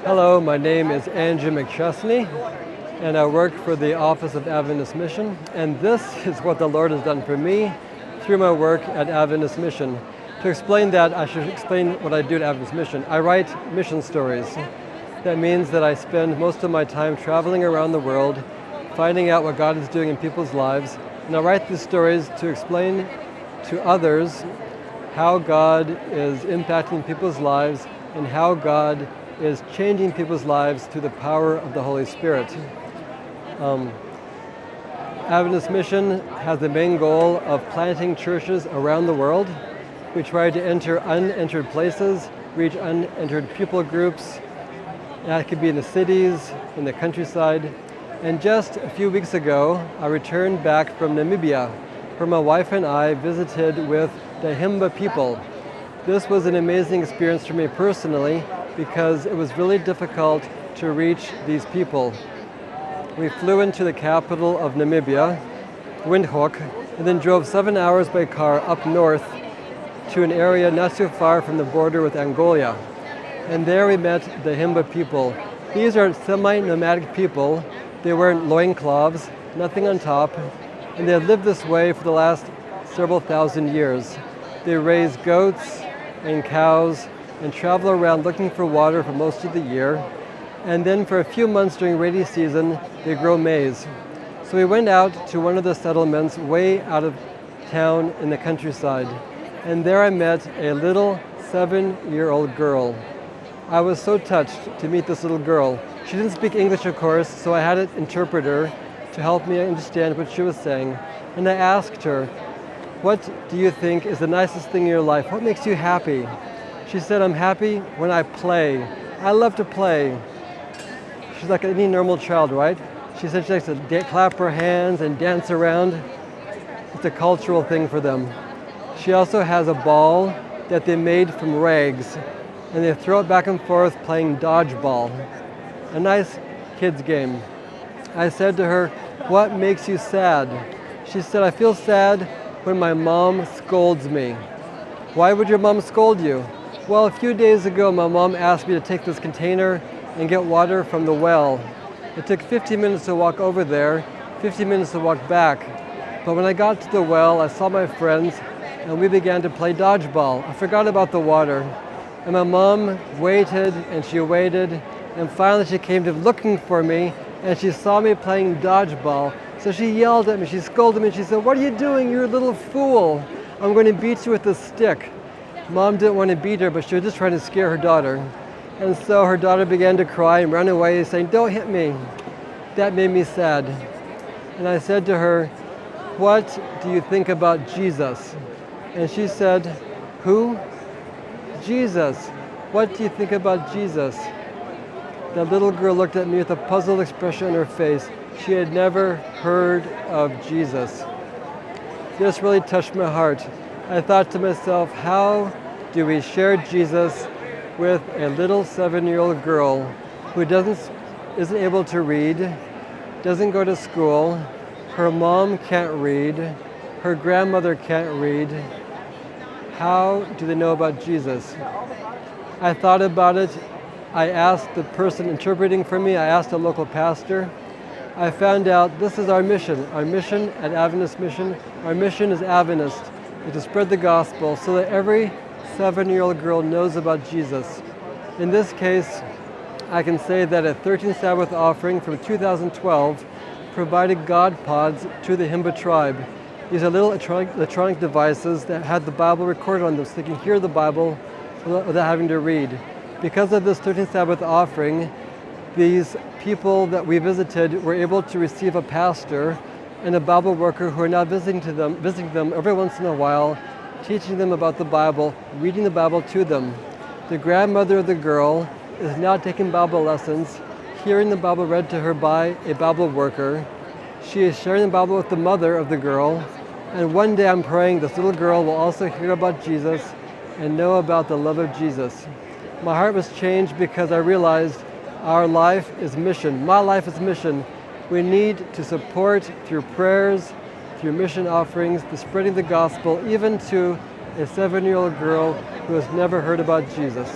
Hello, my name is Andrew McChesney, and I work for the Office of Adventist Mission, and this is what the Lord has done for me through my work at Adventist Mission. To explain that, I should explain what I do at Adventist Mission. I write mission stories. That means that I spend most of my time traveling around the world, finding out what God is doing in people's lives, and I write these stories to explain to others how God is impacting people's lives and how God is changing people's lives through the power of the Holy Spirit. Adventist Mission has the main goal of planting churches around the world. We try to enter unentered places, reach unentered people groups. That could be in the cities, in the countryside. And just a few weeks ago, I returned back from Namibia, where my wife and I visited with the Himba people. This was an amazing experience for me personally because it was really difficult to reach these people. We flew into the capital of Namibia, Windhoek, and then drove 7 hours by car up north to an area not too far from the border with Angola. And there we met the Himba people. These are semi-nomadic people. They wear loincloths, nothing on top, and they have lived this way for the last several thousand years. They raise goats and cows and travel around looking for water for most of the year. And then for a few months during rainy season, they grow maize. So we went out to one of the settlements way out of town in the countryside. And there I met a little 7-year-old girl. I was so touched to meet this little girl. She didn't speak English, of course, so I had an interpreter to help me understand what she was saying. And I asked her, "What do you think is the nicest thing in your life? What makes you happy?" She said, "I'm happy when I play. I love to play." She's like any normal child, right? She said she likes to clap her hands and dance around. It's a cultural thing for them. She also has a ball that they made from rags, and they throw it back and forth playing dodgeball. A nice kid's game. I said to her, "What makes you sad?" She said, "I feel sad when my mom scolds me." "Why would your mom scold you?" "Well, a few days ago, my mom asked me to take this container and get water from the well. It took 50 minutes to walk over there, 50 minutes to walk back. But when I got to the well, I saw my friends, and we began to play dodgeball. I forgot about the water. And my mom waited, and she waited, and finally she came to looking for me, and she saw me playing dodgeball. So she yelled at me, she scolded me, she said, "What are you doing? You're a little fool. I'm going to beat you with a stick." Mom didn't want to beat her, but she was just trying to scare her daughter. And so her daughter began to cry and run away, saying, "Don't hit me." That made me sad. And I said to her, "What do you think about Jesus?" And she said, "Who?" "Jesus. What do you think about Jesus?" The little girl looked at me with a puzzled expression on her face. She had never heard of Jesus. This really touched my heart. I thought to myself, how do we share Jesus with a little 7-year-old girl who isn't able to read, doesn't go to school, her mom can't read, her grandmother can't read? How do they know about Jesus? I thought about it. I asked the person interpreting for me, I asked a local pastor. I found out this is our mission. Our mission at Adventist Mission, our mission as Adventist is to spread the gospel so that every 7-year-old girl knows about Jesus. In this case, I can say that a 13th Sabbath offering from 2012 provided God pods to the Himba tribe. These are little electronic devices that had the Bible recorded on them so they can hear the Bible without having to read. Because of this 13th Sabbath offering, these people that we visited were able to receive a pastor and a Bible worker who are now visiting them every once in a while, teaching them about the Bible, reading the Bible to them. The grandmother of the girl is now taking Bible lessons, hearing the Bible read to her by a Bible worker. She is sharing the Bible with the mother of the girl, and one day I'm praying this little girl will also hear about Jesus and know about the love of Jesus. My heart was changed because I realized our life is mission. My life is mission. We need to support through prayers, through mission offerings, the spreading the gospel, even to a 7-year-old girl who has never heard about Jesus.